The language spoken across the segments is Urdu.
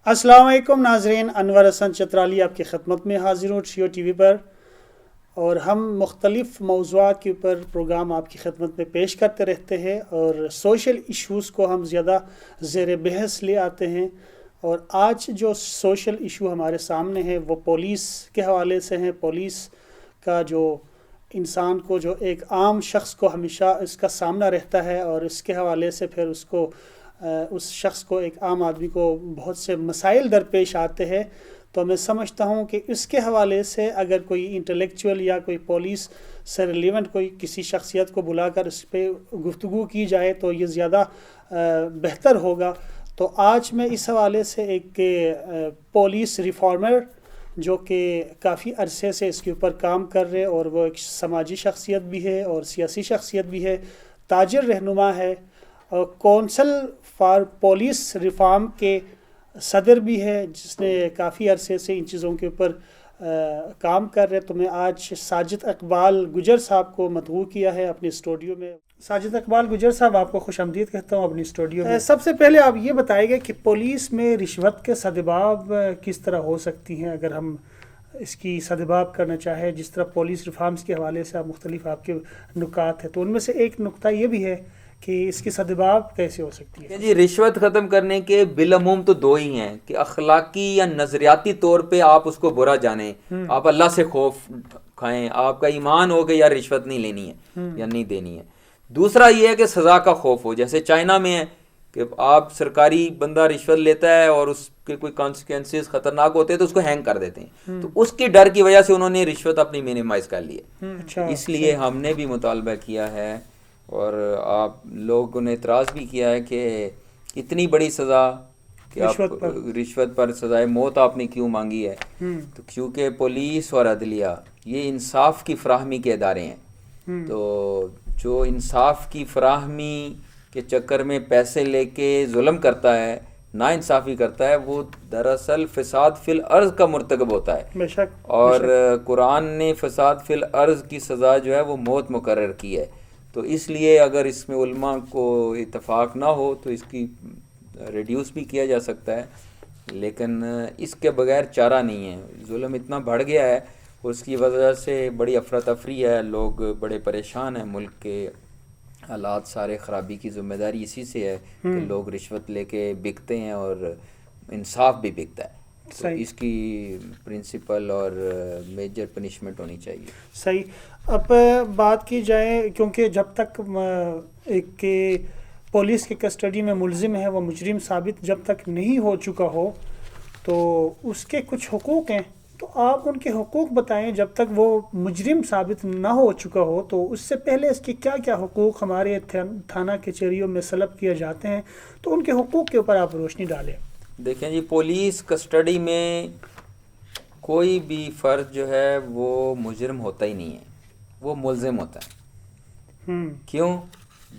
السلام علیکم ناظرین، انور حسن چترالی آپ کی خدمت میں حاضر ہوں ٹریو ٹی وی پر، اور ہم مختلف موضوعات کے اوپر پروگرام آپ کی خدمت میں پیش کرتے رہتے ہیں، اور سوشل ایشوز کو ہم زیادہ زیر بحث لے آتے ہیں۔ اور آج جو سوشل ایشو ہمارے سامنے ہے وہ پولیس کے حوالے سے ہیں۔ پولیس کا جو انسان کو، جو ایک عام شخص کو ہمیشہ اس کا سامنا رہتا ہے، اور اس کے حوالے سے پھر اس شخص کو، ایک عام آدمی کو بہت سے مسائل درپیش آتے ہیں۔ تو میں سمجھتا ہوں کہ اس کے حوالے سے اگر کوئی انٹلیکچوئل یا کوئی پولیس سے ریلیونٹ کوئی کسی شخصیت کو بلا کر اس پہ گفتگو کی جائے تو یہ زیادہ بہتر ہوگا۔ تو آج میں اس حوالے سے ایک پولیس ریفارمر جو کہ کافی عرصے سے اس کے اوپر کام کر رہے، اور وہ ایک سماجی شخصیت بھی ہے اور سیاسی شخصیت بھی ہے، تاجر رہنما ہے، اور کونسل فار پولیس ریفارم کے صدر بھی ہے، جس نے کافی عرصے سے ان چیزوں کے اوپر کام کر رہے۔ تو میں آج ساجد اقبال گجر صاحب کو مدعو کیا ہے اپنے اسٹوڈیو میں۔ ساجد اقبال گجر صاحب، آپ کو خوش آمدید کہتا ہوں اپنی اسٹوڈیو میں۔ سب سے پہلے آپ یہ بتائیں گے کہ پولیس میں رشوت کے سدباب کس طرح ہو سکتی ہیں، اگر ہم اس کی سدباب کرنا چاہیں، جس طرح پولیس ریفارمز کے حوالے سے مختلف آپ کے نکات ہیں، تو ان میں سے ایک نقطہ یہ بھی ہے کہ اس کی سدباب کیسے ہو سکتی ہے؟ جی، رشوت ختم کرنے کے بالعموم تو دو ہی ہیں کہ اخلاقی یا نظریاتی طور پہ آپ اس کو برا جانیں، آپ اللہ سے خوف کھائیں، آپ کا ایمان ہو کہ یار رشوت نہیں لینی ہے یا نہیں دینی ہے۔ دوسرا یہ ہے کہ سزا کا خوف ہو، جیسے چائنا میں ہے کہ آپ سرکاری بندہ رشوت لیتا ہے اور اس کے کوئی کانسیکوینسز خطرناک ہوتے ہیں تو اس کو ہینگ کر دیتے ہیں، تو اس کی ڈر کی وجہ سے انہوں نے رشوت اپنی مینیمائز کر لی ہے۔ اس لیے ہم نے بھی مطالبہ کیا ہے، اور آپ لوگوں نے اعتراض بھی کیا ہے کہ اتنی بڑی سزا کہ آپ رشوت پر سزائے موت آپ نے کیوں مانگی ہے؟ تو کیونکہ پولیس اور عدلیہ یہ انصاف کی فراہمی کے ادارے ہیں، تو جو انصاف کی فراہمی کے چکر میں پیسے لے کے ظلم کرتا ہے، نا انصافی کرتا ہے، وہ دراصل فساد فی الارض کا مرتکب ہوتا ہے۔ بے شک۔ اور قرآن نے فساد فی الارض کی سزا جو ہے وہ موت مقرر کی ہے۔ تو اس لیے اگر اس میں علماء کو اتفاق نہ ہو تو اس کی ریڈیوس بھی کیا جا سکتا ہے، لیکن اس کے بغیر چارہ نہیں ہے۔ ظلم اتنا بڑھ گیا ہے، اس کی وجہ سے بڑی افراتفری ہے، لوگ بڑے پریشان ہیں، ملک کے حالات سارے خرابی کی ذمہ داری اسی سے ہے کہ لوگ رشوت لے کے بکتے ہیں اور انصاف بھی بکتا ہے۔ تو اس کی پرنسپل اور میجر پنشمنٹ ہونی چاہیے۔ صحیح۔ اب بات کی جائے، کیونکہ جب تک ایک پولیس کی کسٹڈی میں ملزم ہے وہ مجرم ثابت جب تک نہیں ہو چکا ہو تو اس کے کچھ حقوق ہیں، تو آپ ان کے حقوق بتائیں۔ جب تک وہ مجرم ثابت نہ ہو چکا ہو تو اس سے پہلے اس کے کیا کیا حقوق ہمارے تھانہ کچہریوں میں سلب کیے جاتے ہیں، تو ان کے حقوق کے اوپر آپ روشنی ڈالیں۔ دیکھیں جی، پولیس کسٹڈی میں کوئی بھی فرد جو ہے وہ مجرم ہوتا ہی نہیں ہے، وہ ملزم ہوتا ہے۔ کیوں؟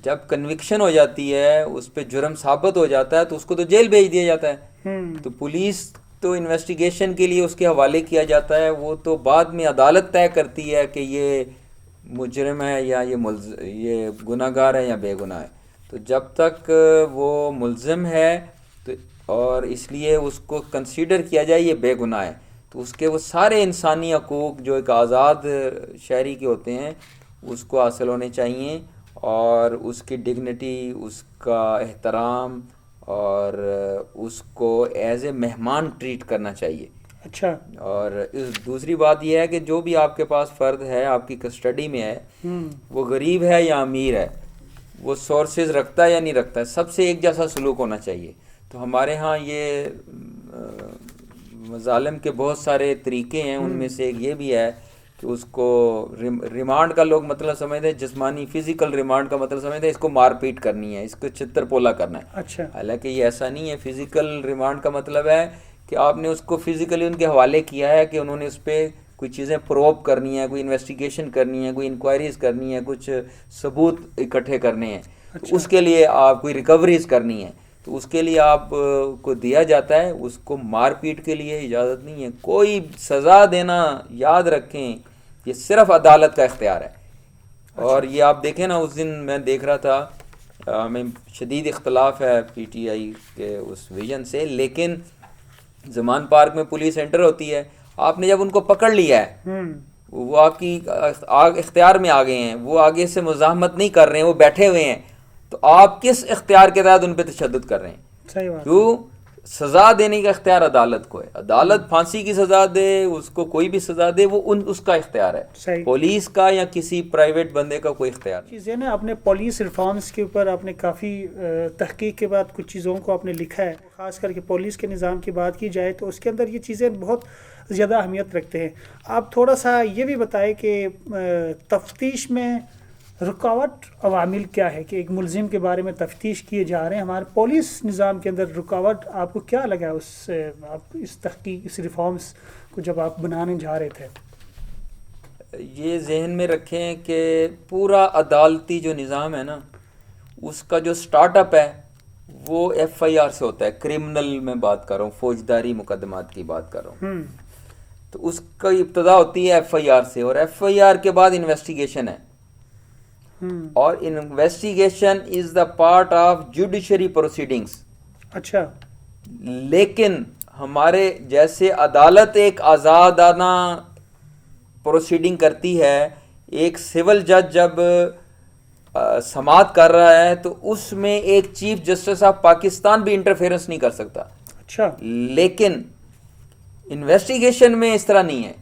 جب کنوکشن ہو جاتی ہے، اس پہ جرم ثابت ہو جاتا ہے تو اس کو تو جیل بھیج دیا جاتا ہے۔ تو پولیس تو انویسٹیگیشن کے لیے اس کے حوالے کیا جاتا ہے، وہ تو بعد میں عدالت طے کرتی ہے کہ یہ مجرم ہے یا یہ گناہ گار ہے یا بے گناہ ہے۔ تو جب تک وہ ملزم ہے تو اور اس لیے اس کو کنسیڈر کیا جائے یہ بے گناہ ہے، تو اس کے وہ سارے انسانی حقوق جو ایک آزاد شہری کے ہوتے ہیں اس کو حاصل ہونے چاہیے، اور اس کی ڈگنیٹی، اس کا احترام، اور اس کو ایز اے مہمان ٹریٹ کرنا چاہیے۔ اچھا۔ اور دوسری بات یہ ہے کہ جو بھی آپ کے پاس فرد ہے، آپ کی کسٹڈی میں ہے، وہ غریب ہے یا امیر ہے، وہ سورسز رکھتا ہے یا نہیں رکھتا ہے، سب سے ایک جیسا سلوک ہونا چاہیے۔ تو ہمارے ہاں یہ مظالم کے بہت سارے طریقے ہیں، ان میں سے ایک یہ بھی ہے کہ اس کو ریمانڈ کا لوگ مطلب سمجھتے ہیں، جسمانی فزیکل ریمانڈ کا مطلب سمجھتے ہیں اس کو مار پیٹ کرنی ہے، اس کو چھتر پولا کرنا ہے۔ اچھا۔ حالانکہ یہ ایسا نہیں ہے۔ فزیکل ریمانڈ کا مطلب ہے کہ آپ نے اس کو فزیکلی ان کے حوالے کیا ہے، کہ انہوں نے اس پہ کوئی چیزیں پروب کرنی ہے، کوئی انویسٹیگیشن کرنی ہے، کوئی انکوائریز کرنی ہے، کچھ ثبوت اکٹھے کرنے ہیں، تو اس کے لیے آپ کوئی ریکوریز کرنی ہے، تو اس کے لیے آپ کو دیا جاتا ہے۔ اس کو مار پیٹ کے لیے اجازت نہیں ہے۔ کوئی سزا دینا، یاد رکھیں، یہ صرف عدالت کا اختیار ہے۔ اور یہ آپ دیکھیں نا، اس دن میں دیکھ رہا تھا، ہمیں شدید اختلاف ہے پی ٹی آئی کے اس ویژن سے، لیکن زمان پارک میں پولیس انٹر ہوتی ہے، آپ نے جب ان کو پکڑ لیا ہے، وہ آپ کی اختیار میں آ گئے ہیں، وہ آگے سے مزاحمت نہیں کر رہے ہیں، وہ بیٹھے ہوئے ہیں، تو آپ کس اختیار کے تحت ان پہ تشدد کر رہے ہیں؟ صحیح بات. کیوں؟ سزا دینے کا اختیار عدالت کو ہے، عدالت پھانسی کی سزا دے، اس کو کوئی بھی سزا دے، وہ اس کا اختیار ہے، صحیح. پولیس کا یا کسی پرائیویٹ بندے کا کوئی اختیار نہیں. چیزیں نا، اپنے پولیس ریفارمز کے اوپر آپ نے کافی تحقیق کے بعد کچھ چیزوں کو آپ نے لکھا ہے، خاص کر کے پولیس کے نظام کی بات کی جائے تو اس کے اندر یہ چیزیں بہت زیادہ اہمیت رکھتے ہیں. آپ تھوڑا سا یہ بھی بتائیں کہ تفتیش میں رکاوٹ عوامل کیا ہے، کہ ایک ملزم کے بارے میں تفتیش کیے جا رہے ہیں، ہمارے پولیس نظام کے اندر رکاوٹ آپ کو کیا لگا آپ اس تحقیق، اس ریفارمز کو جب آپ بنانے جا رہے تھے؟ یہ ذہن میں رکھیں کہ پورا عدالتی جو نظام ہے نا، اس کا جو سٹارٹ اپ ہے وہ ایف آئی آر سے ہوتا ہے. کرمنل میں بات کر رہا ہوں، فوجداری مقدمات کی بات کر رہا ہوں. تو اس کا ابتدا ہوتی ہے ایف آئی آر سے، اور ایف آئی آر کے بعد انویسٹیگیشن ہے، اور investigation is the part of judiciary proceedings. اچھا. لیکن ہمارے جیسے عدالت ایک آزادانہ پروسیڈنگ کرتی ہے، ایک سول جج جب سماعت کر رہا ہے تو اس میں ایک چیف جسٹس آف پاکستان بھی انٹرفیئرنس نہیں کر سکتا. اچھا. لیکن انویسٹیگیشن میں اس طرح نہیں ہے.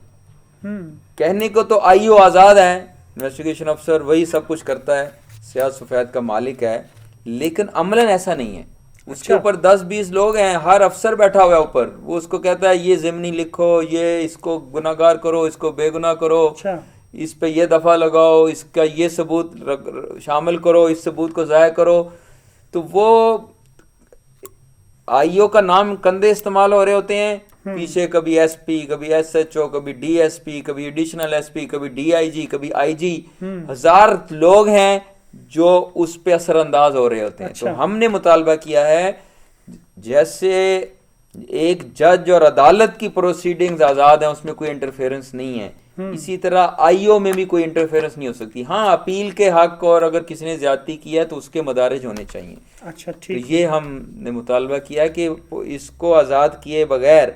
کہنے کو تو آئی او آزاد ہے، انویسٹیگیشن افسر وہی سب کچھ کرتا ہے، سیاہ سفید کا مالک ہے، لیکن عملاً ایسا نہیں ہے. اس کے اوپر 10-20 لوگ ہیں، ہر افسر بیٹھا ہوا ہے اوپر، وہ اس کو کہتا ہے یہ ضمنی لکھو، یہ اس کو گناہ گار کرو، اس کو بے گناہ کرو، اس پہ یہ دفعہ لگاؤ، اس کا یہ ثبوت شامل کرو، اس ثبوت کو ضائع کرو. تو وہ آئی او کا نام کندھے استعمال ہو رہے ہوتے ہیں، پیچھے کبھی ایس پی، کبھی ایس ایچ او، کبھی ڈی ایس پی، کبھی ایڈیشنل ایس پی، کبھی ڈی آئی جی، کبھی آئی جی، 1000 لوگ ہیں جو اس پہ اثر انداز ہو رہے ہوتے ہیں. تو ہم نے مطالبہ کیا ہے جیسے ایک جج اور عدالت کی پروسیڈنگز آزاد ہیں، اس میں کوئی انٹرفیئرنس نہیں ہے، اسی طرح آئی او میں بھی کوئی انٹرفیئرنس نہیں ہو سکتی. ہاں، اپیل کے حق، اور اگر کسی نے زیادتی کیا ہے تو اس کے مدارج ہونے چاہیے. اچھا، تو یہ ہم نے مطالبہ کیا کہ اس کو آزاد کیے بغیر،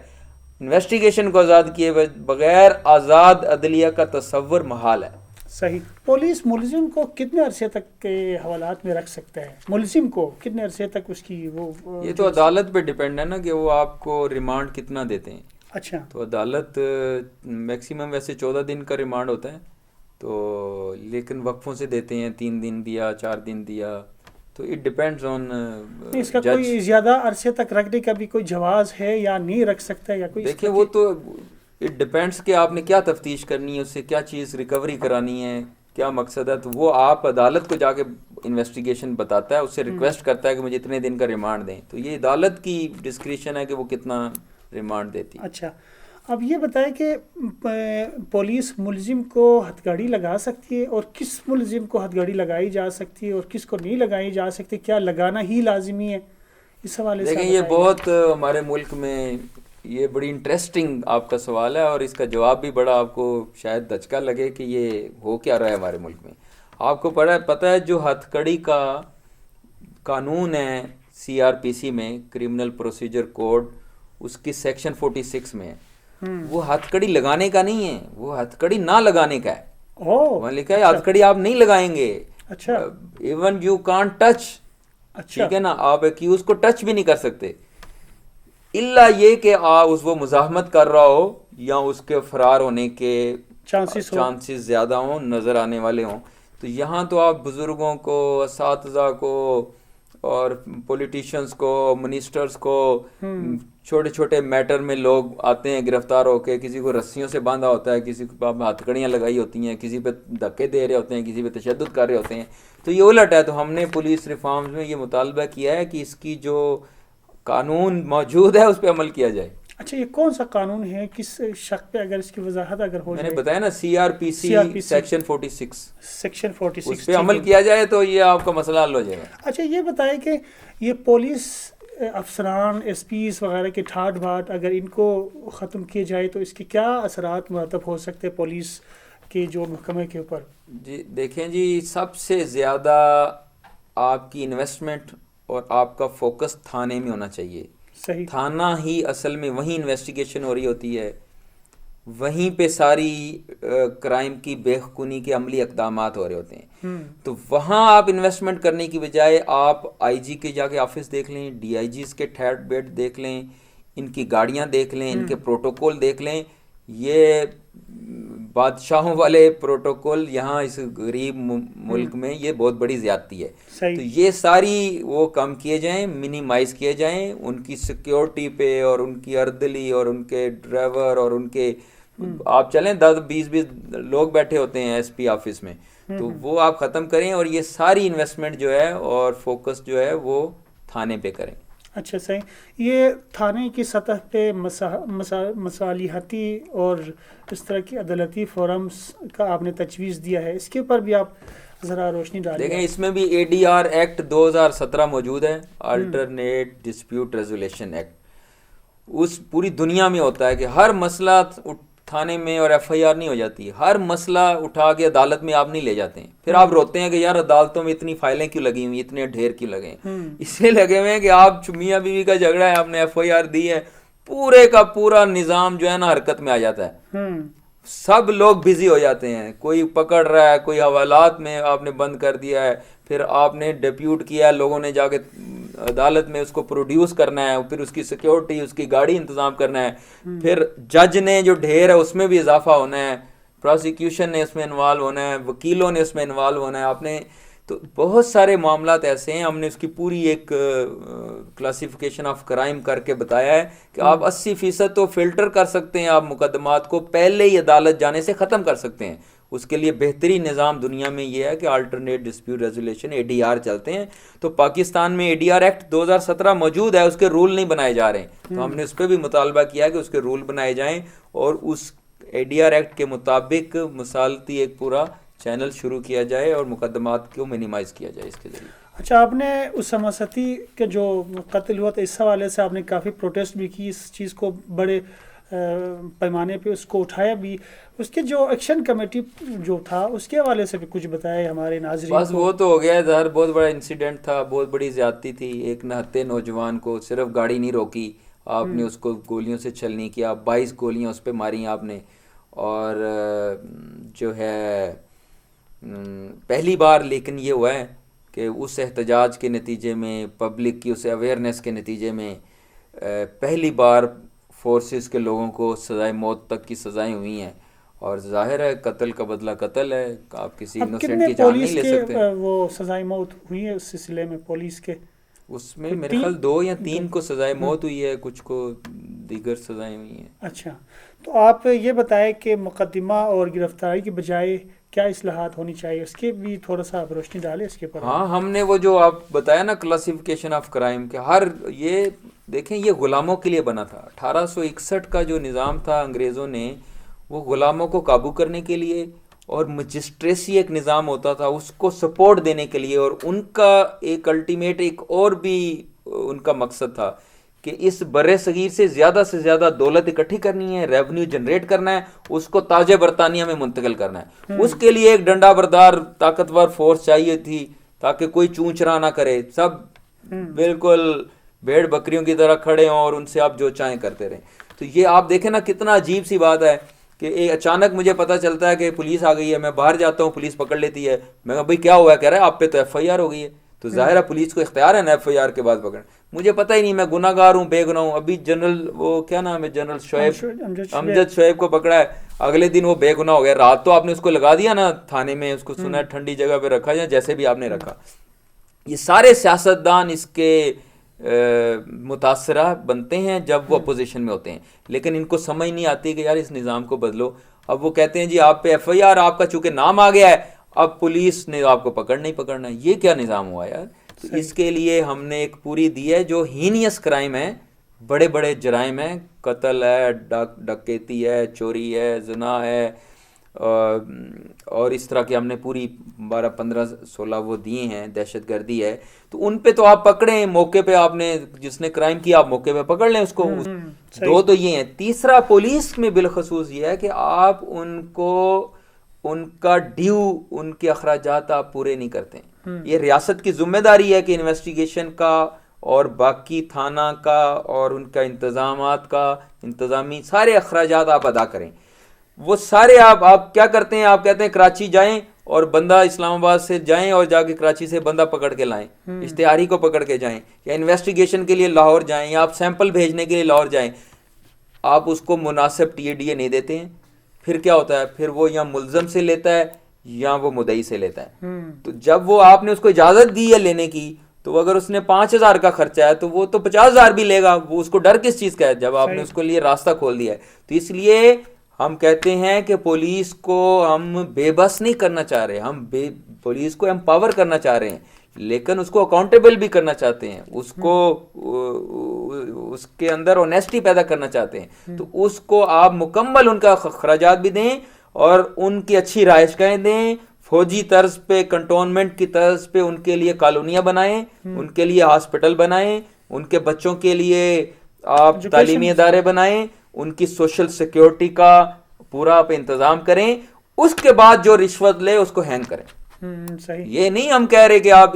انویسٹیگیشن کو آزاد کیے بغیر آزاد عدلیہ کا تصور محال ہے. صحیح. پولیس ملزم کو کتنے عرصے تک کے حوالات میں رکھ سکتا ہے؟ ملزم کو کتنے عرصے تک اس کی وہ یہ تو عدالت پہ ڈیپینڈ ہے نا کہ وہ آپ کو ریمانڈ کتنا دیتے ہیں. اچھا. تو عدالت میکسیمم ویسے 14 دن کا ریمانڈ ہوتا ہے، تو لیکن وقفوں سے دیتے ہیں، 3 دن دیا، 4 دن دیا، تو اٹ ڈیپینڈز آن اس کا کوئی زیادہ عرصے تک رکھنے کا بھی کوئی جواز ہے یا نہیں رکھ سکتا ہے یا کوئی؟ دیکھیں وہ تو اٹ ڈیپینڈس کہ آپ نے کیا تفتیش کرنی ہے، اس سے کیا چیز ریکوری کرانی ہے، کیا مقصد ہے. تو وہ آپ عدالت کو جا کے انویسٹیگیشن بتاتا ہے، اس سے ریکویسٹ کرتا ہے کہ مجھے اتنے دن کا ریمانڈ دیں. تو یہ عدالت کی ڈسکریشن ہے کہ وہ کتنا ریمانڈ دیتی. اچھا. اب یہ بتائیں کہ پولیس ملزم کو ہتھ گاڑی لگا سکتی ہے، اور کس ملزم کو ہتھ گاڑی لگائی جا سکتی ہے اور کس کو نہیں لگائی جا سکتی؟ کیا لگانا ہی لازمی ہے؟ اس حوالے سے دیکھیں یہ بہت ہمارے ملک میں یہ بڑی انٹرسٹنگ آپ کا سوال ہے، اور اس کا جواب بھی بڑا آپ کو شاید دھچکا لگے کہ یہ ہو کیا رہا ہے ہمارے ملک میں. آپ کو پتہ ہے جو ہتھ کڑی کا قانون ہے سی آر پی سی میں، کرمنل پروسیجر کوڈ، اس کی سیکشن 46 میں ہے، وہ ہتھ کڑی لگانے کا نہیں ہے، وہ ہتھ کڑی نہ لگانے کا ہے. وہاں لکھا ہے ہتھ کڑی آپ نہیں لگائیں گے. اچھا. Even you can't touch. ٹھیک ہے نا، آپ ایکیوز کو ٹچ بھی نہیں کر سکتے، الا یہ کہ وہ مزاحمت کر رہا ہو یا اس کے فرار ہونے کے چانسز زیادہ ہوں، نظر آنے والے ہوں. تو یہاں تو آپ بزرگوں کو، اساتذہ کو، اور پولیٹیشینز کو، منسٹرز کو، چھوٹے چھوٹے میٹر میں لوگ آتے ہیں گرفتار ہو کے، کسی کو رسیوں سے باندھا ہوتا ہے، کسی کو ہتھ کڑیاں لگائی ہوتی ہیں، کسی پہ دھکے دے رہے ہوتے ہیں، کسی پہ تشدد کر رہے ہوتے ہیں. تو یہ الٹ ہے. تو ہم نے پولیس ریفارمز میں یہ مطالبہ کیا ہے کہ اس کی جو قانون موجود ہے اس پہ عمل کیا جائے. اچھا، یہ کون سا قانون ہے، کس شق پہ، اگر اس کی وضاحت اگر ہو جائے؟ میں نے بتایا نا، C R P C section 46، section 46 اس پہ عمل کیا جائے تو یہ آپ کا مسئلہ حل ہو جائے گا. اچھا، یہ بتائیں کہ یہ پولیس افسران، ایس پیز وغیرہ کے ٹھاٹ بھاٹ اگر ان کو ختم کیے جائے تو اس کے کیا اثرات مرتب ہو سکتے ہیں پولیس کے جو محکمے کے اوپر؟ جی دیکھیں جی، سب سے زیادہ آپ کی انویسٹمنٹ اور آپ کا فوکس تھانے میں ہونا چاہیے. صحیح. تھانہ ہی اصل میں وہیں انویسٹیگیشن ہو رہی ہوتی ہے, وہیں پہ ساری کرائم کی بے خونی کے عملی اقدامات ہو رہے ہوتے ہیں. تو وہاں آپ انویسٹمنٹ کرنے کی بجائے آپ آئی جی کے جا کے آفس دیکھ لیں, ڈی آئی جیز کے ٹھیٹ بیڈ دیکھ لیں, ان کی گاڑیاں دیکھ لیں, ان کے پروٹوکول دیکھ لیں. یہ بادشاہوں والے پروٹوکول یہاں اس غریب ملک میں یہ بہت بڑی زیادتی ہے. تو یہ ساری وہ کم کیے جائیں, منیمائز کیے جائیں, ان کی سیکیورٹی پہ اور ان کی اردلی اور ان کے ڈرائیور اور ان کے آپ چلیں 10-20 لوگ بیٹھے ہوتے ہیں ایس پی آفس میں, تو وہ آپ ختم کریں اور یہ ساری انویسٹمنٹ جو ہے اور فوکس جو ہے وہ تھانے پہ کریں. اچھا صحیح. یہ تھانے کی سطح پہ مصالحتی اور اس طرح کی عدالتی فورمز کا آپ نے تجویز دیا ہے, اس کے اوپر بھی آپ ذرا روشنی ڈالیں. دیکھیں اس میں بھی اے ڈی آر ایکٹ 2017 موجود ہے, آلٹرنیٹ ڈسپیوٹ ریزولیشن ایکٹ. اس پوری دنیا میں ہوتا ہے کہ ہر مسئلہ تھانے میں اور ایف آئی آر نہیں ہو جاتی, ہر مسئلہ اٹھا کے عدالت میں آپ نہیں لے جاتے ہیں. پھر آپ روتے ہیں کہ یار عدالتوں میں اتنی فائلیں کیوں لگی ہوئی, اتنے ڈھیر کیوں لگے ہیں. اس لیے لگے ہوئے ہیں کہ آپ میاں بیوی کا جھگڑا ہے, آپ نے ایف آئی آر دی ہے, پورے کا پورا نظام جو ہے نا حرکت میں آ جاتا ہے. سب لوگ بزی ہو جاتے ہیں, کوئی پکڑ رہا ہے, کوئی حوالات میں آپ نے بند کر دیا ہے, پھر آپ نے ڈیپیوٹ کیا ہے, لوگوں نے جا کے عدالت میں اس کو پروڈیوس کرنا ہے, پھر اس کی سیکیورٹی, اس کی گاڑی انتظام کرنا ہے, پھر جج نے جو ڈھیر ہے اس میں بھی اضافہ ہونا ہے, پروسیکیوشن نے اس میں انوالو ہونا ہے, وکیلوں نے اس میں انوالو ہونا ہے. آپ نے تو بہت سارے معاملات ایسے ہیں, ہم نے اس کی پوری ایک کلاسیفیکیشن آف کرائم کر کے بتایا ہے کہ آپ 80% تو فلٹر کر سکتے ہیں, آپ مقدمات کو پہلے ہی عدالت جانے سے ختم کر سکتے ہیں. اس کے لیے بہترین نظام دنیا میں یہ ہے کہ alternate dispute resolution A D R چلتے ہیں. تو پاکستان میں اے ڈی آر ایکٹ 2017 موجود ہے, اس کے رول نہیں بنائے جا رہے ہیں, تو ہم نے اس پہ بھی مطالبہ کیا کہ اس کے رول بنائے جائیں اور اس اے ڈی آر ایکٹ کے مطابق مصالحتی ایک پورا چینل شروع کیا جائے اور مقدمات کو منیمائز کیا جائے اس کے ذریعے. اچھا, آپ نے اسامہ ستی کے جو قتل ہوا تھا اس حوالے سے آپ نے کافی پروٹیسٹ بھی کی, اس چیز کو بڑے پیمانے پہ اس کو اٹھایا بھی, اس کے جو ایکشن کمیٹی جو تھا اس کے حوالے سے بھی کچھ بتائے ہمارے ناظرین. بس وہ تو ہو گیا ہے ظاہر, بہت بڑا انسیڈنٹ تھا, بہت بڑی زیادتی تھی. ایک نہتے نوجوان کو صرف گاڑی نہیں روکی, آپ نے اس کو گولیوں سے چھلنی کیا, 22 گولیاں اس پہ ماری آپ نے. اور جو ہے پہلی بار لیکن یہ ہوا ہے کہ اس احتجاج کے نتیجے میں, پبلک کی اس اویئرنیس کے نتیجے میں پہلی بار فورسز کے لوگوں کو سزائے موت تک کی سزائیں ہوئی ہیں. اور ظاہر ہے قتل کا بدلہ قتل ہے, آپ کسی انوسنٹ کی جان نہیں لے سکتے. وہ سزائے موت ہوئی ہے اس سلسلے میں پولیس کے, اس میں میرے خیال 2 یا 3 کو سزائے موت ہوئی ہے, کچھ کو دیگر سزائیں ہوئی ہیں. اچھا, تو آپ یہ بتائیں کہ مقدمہ اور گرفتاری کی بجائے کیا اصلاحات ہونی چاہیے, اس کے بھی تھوڑا سا آپ روشنی ڈالیں اس کے اوپر. ہاں, ہم نے وہ جو آپ بتایا نا کلاسیفیکیشن آف کرائم کے, ہر یہ دیکھیں یہ غلاموں کے لیے بنا تھا. 1861 کا جو نظام تھا انگریزوں نے, وہ غلاموں کو قابو کرنے کے لیے, اور مجسٹریسی ایک نظام ہوتا تھا اس کو سپورٹ دینے کے لیے, اور ان کا ایک الٹیمیٹ ایک اور بھی ان کا مقصد تھا کہ اس برِ صغیر سے زیادہ دولت اکٹھی کرنی ہے, ریونیو جنریٹ کرنا ہے, اس کو تاج برطانیہ میں منتقل کرنا ہے. اس کے لیے ایک ڈنڈا بردار طاقتور فورس چاہیے تھی تاکہ کوئی چونچرا نہ کرے, سب بالکل بھیڑ بکریوں کی طرح کھڑے ہوں اور ان سے آپ جو چاہیں کرتے رہیں. تو یہ آپ دیکھیں نا کتنا عجیب سی بات ہے کہ اچانک مجھے پتہ چلتا ہے کہ پولیس آ گئی ہے, میں باہر جاتا ہوں, پولیس پکڑ لیتی ہے, میں کہا بھائی کیا ہوا ہے, کہہ رہا ہے آپ پہ تو ایف آئی آر ہو گئی ہے. تو ظاہر ہے پولیس کو اختیار ہے نا ایف آئی آر کے بعد پکڑنا, مجھے پتہ ہی نہیں, میں گناہ گار ہوں, بے گناہ ہوں. ابھی جنرل وہ کیا نام ہے, جنرل شعیب امجد شعیب کو پکڑا ہے, اگلے دن وہ بے گناہ ہو گیا. رات تو آپ نے اس کو لگا دیا نا تھانے میں, اس کو سنا ہے ٹھنڈی جگہ پہ رکھا یا جیسے بھی آپ نے رکھا. یہ سارے سیاستدان اس کے متاثرہ بنتے ہیں جب وہ اپوزیشن میں ہوتے ہیں, لیکن ان کو سمجھ نہیں آتی کہ یار اس نظام کو بدلو. اب وہ کہتے ہیں جی آپ پہ ایف آئی آر, آپ کا چونکہ نام آ گیا ہے, اب پولیس نے آپ کو پکڑ نہیں پکڑنا. یہ کیا نظام ہوا یار. تو اس کے لیے ہم نے ایک پوری دی ہے جو ہینیس کرائم ہے, بڑے بڑے جرائم ہیں, قتل ہے, ڈکیتی ہے, چوری ہے, زنا ہے, اور اس طرح کے ہم نے پوری 12 15 16 وہ دیے ہیں, دہشت گردی ہے. تو ان پہ تو آپ پکڑیں موقع پہ, آپ نے جس نے کرائم کیا آپ موقع پہ پکڑ لیں اس کو. 2 تو یہ ہیں. تیسرا پولیس میں بالخصوص یہ ہے کہ آپ ان کو ان کا ڈیو, ان کے اخراجات آپ پورے نہیں کرتے ہیں. یہ ریاست کی ذمہ داری ہے کہ انویسٹیگیشن کا اور باقی تھانہ کا اور ان کا انتظامات کا انتظامی سارے اخراجات آپ ادا کریں. وہ سارے آپ کیا کرتے ہیں, آپ کہتے ہیں کراچی جائیں اور بندہ اسلام آباد سے جائیں اور جا کے کراچی سے بندہ پکڑ کے لائیں, اشتہاری کو پکڑ کے جائیں, یا انویسٹیگیشن کے لیے لاہور جائیں, یا آپ سیمپل بھیجنے کے لیے لاہور جائیں, آپ اس کو مناسب TADA نہیں دیتے ہیں. پھر کیا ہوتا ہے, پھر وہ یا ملزم سے لیتا ہے یا وہ مدعی سے لیتا ہے. تو جب وہ آپ نے اس کو اجازت دی ہے لینے کی, تو اگر اس نے 5,000 کا خرچہ ہے تو وہ تو 50,000 بھی لے گا. وہ اس کو ڈر کس چیز کا ہے جب آپ نے اس کو لیے راستہ کھول دیا ہے. تو اس لیے ہم کہتے ہیں کہ پولیس کو ہم بے بس نہیں کرنا چاہ رہے, ہم پولیس کو امپاور کرنا چاہ رہے ہیں, لیکن اس کو اکاؤنٹیبل بھی کرنا چاہتے ہیں, اس کو اس کے اندر اونیسٹی پیدا کرنا چاہتے ہیں. تو اس کو آپ مکمل ان کا اخراجات بھی دیں اور ان کی اچھی رہائش گاہیں دیں, فوجی طرز پہ کنٹونمنٹ کی طرز پہ ان کے لیے کالونیاں بنائیں, ان کے لیے ہاسپٹل بنائیں, ان کے بچوں کے لیے آپ تعلیمی ادارے بنائیں, ان کی سوشل سیکیورٹی کا پورا آپ انتظام کریں. اس کے بعد جو رشوت لے اس کو ہینگ کریں. صحیح. یہ نہیں ہم کہہ رہے کہ آپ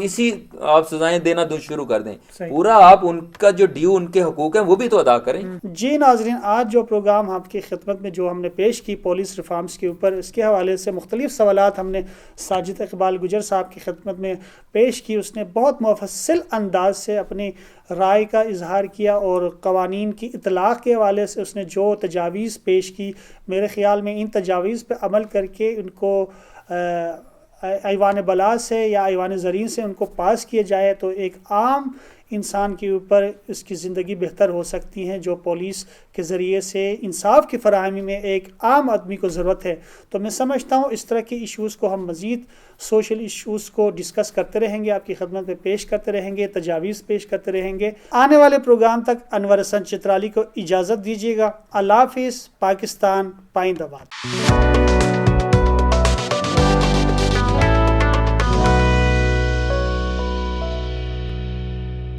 آپ سزائیں دینا شروع کر دیں, پورا آپ ان کا جو ڈیو ان کے حقوق ہیں وہ بھی تو ادا کریں. جی ناظرین, آج جو پروگرام آپ کی خدمت میں جو ہم نے پیش کی پولیس ریفارمز کے اوپر, اس کے حوالے سے مختلف سوالات ہم نے ساجد اقبال گجر صاحب کی خدمت میں پیش کی. اس نے بہت مفصل انداز سے اپنی رائے کا اظہار کیا اور قوانین کی اطلاق کے حوالے سے اس نے جو تجاویز پیش کی, میرے خیال میں ان تجاویز پہ عمل کر کے ان کو ایوان بلا سے یا ایوان زرین سے ان کو پاس کیے جائے تو ایک عام انسان کے اوپر اس کی زندگی بہتر ہو سکتی ہیں, جو پولیس کے ذریعے سے انصاف کی فراہمی میں ایک عام آدمی کو ضرورت ہے. تو میں سمجھتا ہوں اس طرح کے ایشوز کو ہم مزید سوشل ایشوز کو ڈسکس کرتے رہیں گے, آپ کی خدمت میں پیش کرتے رہیں گے, تجاویز پیش کرتے رہیں گے. آنے والے پروگرام تک انور حسن چترالی کو اجازت دیجیے گا. اللہ حافظ. پاکستان پائند آباد.